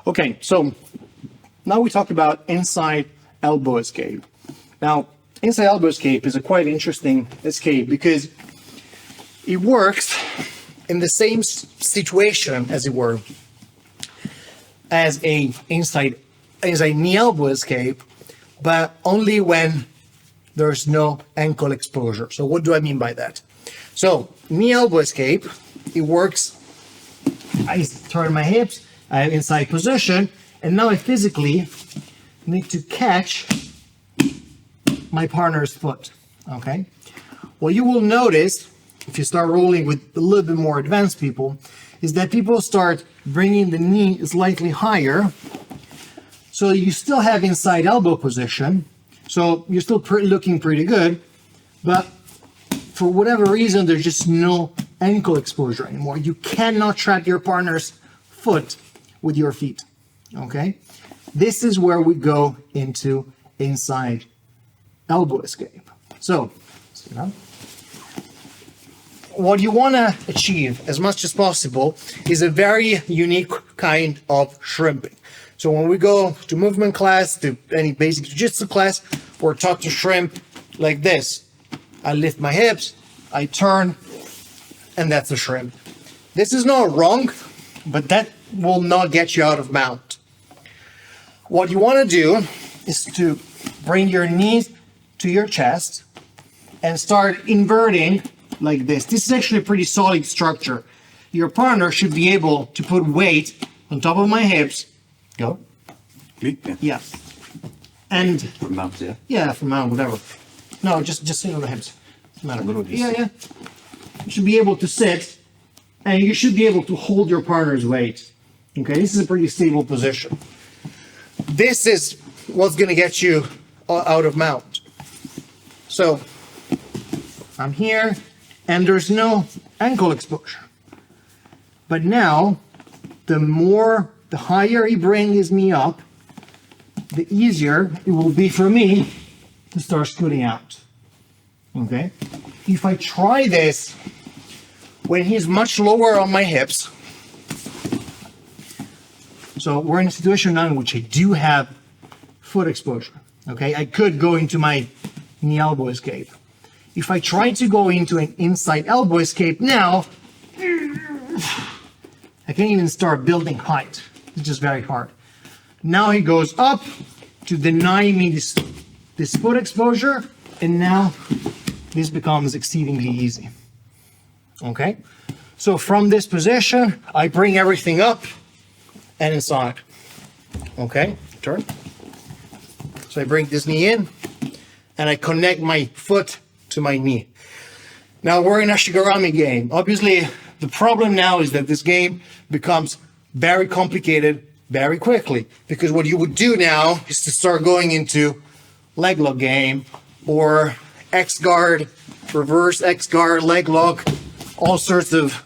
Okay, so now we talked about inside elbow escape. Now, inside elbow escape is a quite interesting escape because it works in the same situation, as it were, as a knee elbow escape, but only when there's no ankle exposure. So what do I mean by that? So knee elbow escape, it works. I turn my hips, I have inside position, and now I physically need to catch my partner's foot. Okay. What you will notice if you start rolling with a little bit more advanced people is that people start bringing the knee slightly higher. So you still have inside elbow position. So you're still looking pretty good, but for whatever reason, there's just no ankle exposure anymore. You cannot trap your partner's foot with your feet, okay? This is where we go into inside elbow escape. So, what you want to achieve as much as possible is a very unique kind of shrimping. So when we go to movement class, to any basic jiu-jitsu class, we're taught to shrimp like this. I lift my hips, I turn, and that's a shrimp. This is not wrong, but that will not get you out of mount. What you want to do is to bring your knees to your chest and start inverting like this. This is actually a pretty solid structure. Your partner should be able to put weight on top of my hips. Go. Yeah. And From mount, yeah. yeah, from mount, whatever. No, just sit on the hips. Doesn't matter. Yeah. You should be able to sit, and you should be able to hold your partner's weight. Okay, this is a pretty stable position. This is what's going to get you out of mount. So I'm here, and there's no ankle exposure. But now, the higher he brings me up, the easier it will be for me to start scooting out. Okay? If I try this when he's much lower on my hips, so we're in a situation now in which I do have foot exposure. Okay? I could go into my knee elbow escape. If I try to go into an inside elbow escape now, I can't even start building height. It's just very hard. Now he goes up to deny me this foot exposure, and now this becomes exceedingly easy. Okay? So from this position, I bring everything up and inside. Okay? Turn. So I bring this knee in, and I connect my foot to my knee. Now we're in a Shigarami game. Obviously, the problem now is that this game becomes very complicated very quickly, because what you would do now is to start going into leg lock game or X guard, reverse X guard, leg lock, all sorts of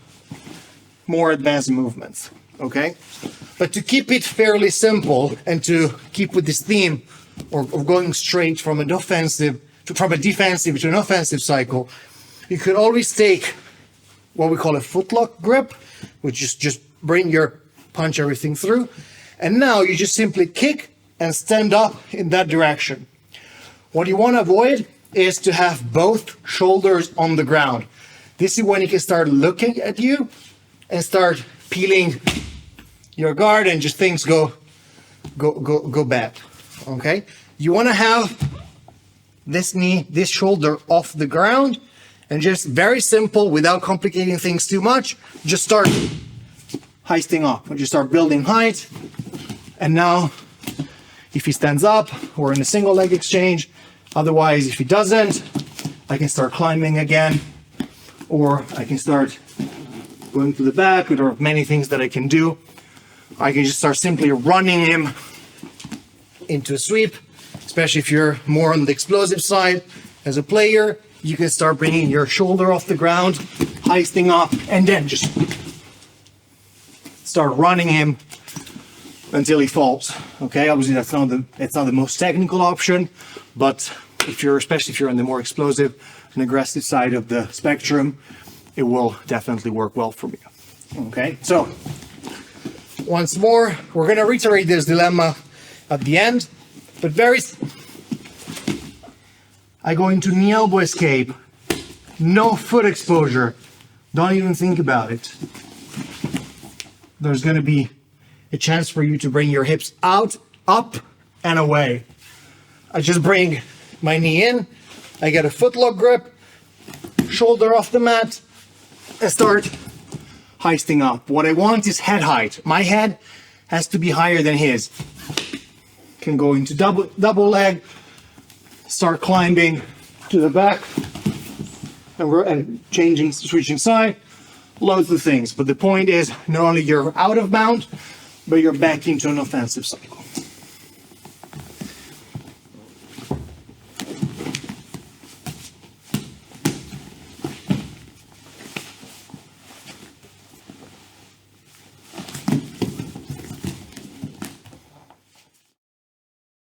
more advanced movements. Okay? But to keep it fairly simple and to keep with this theme of going straight from a defensive to an offensive cycle, you could always take what we call a footlock grip, which is just bring your punch everything through. And now you just simply kick and stand up in that direction. What you want to avoid is to have both shoulders on the ground. This is when he can start looking at you and start peeling your guard and just things go bad. Okay? You want to have this knee, this shoulder off the ground, and just very simple, without complicating things too much, just start heisting up. Just start building height. And now, if he stands up, we're in a single leg exchange. Otherwise, if he doesn't, I can start climbing again, or I can start going to the back. There are many things that I can do. I can just start simply running him into a sweep, especially if you're more on the explosive side. As a player, you can start bringing your shoulder off the ground, heisting up, and then just start running him until he falls. Okay, obviously that's not the most technical option, but especially if you're on the more explosive and aggressive side of the spectrum, it will definitely work well for you. Okay, so once more. We're going to reiterate this dilemma at the end, but I go into knee elbow escape, no foot exposure. Don't even think about it. There's going to be a chance for you to bring your hips out, up, and away. I just bring my knee in, I get a footlock grip, shoulder off the mat, and start heisting up. What I want is head height. My head has to be higher than his. Can go into double leg, start climbing to the back, and switching side, loads of things. But the point is, not only you're out of bound, but you're back into an offensive cycle.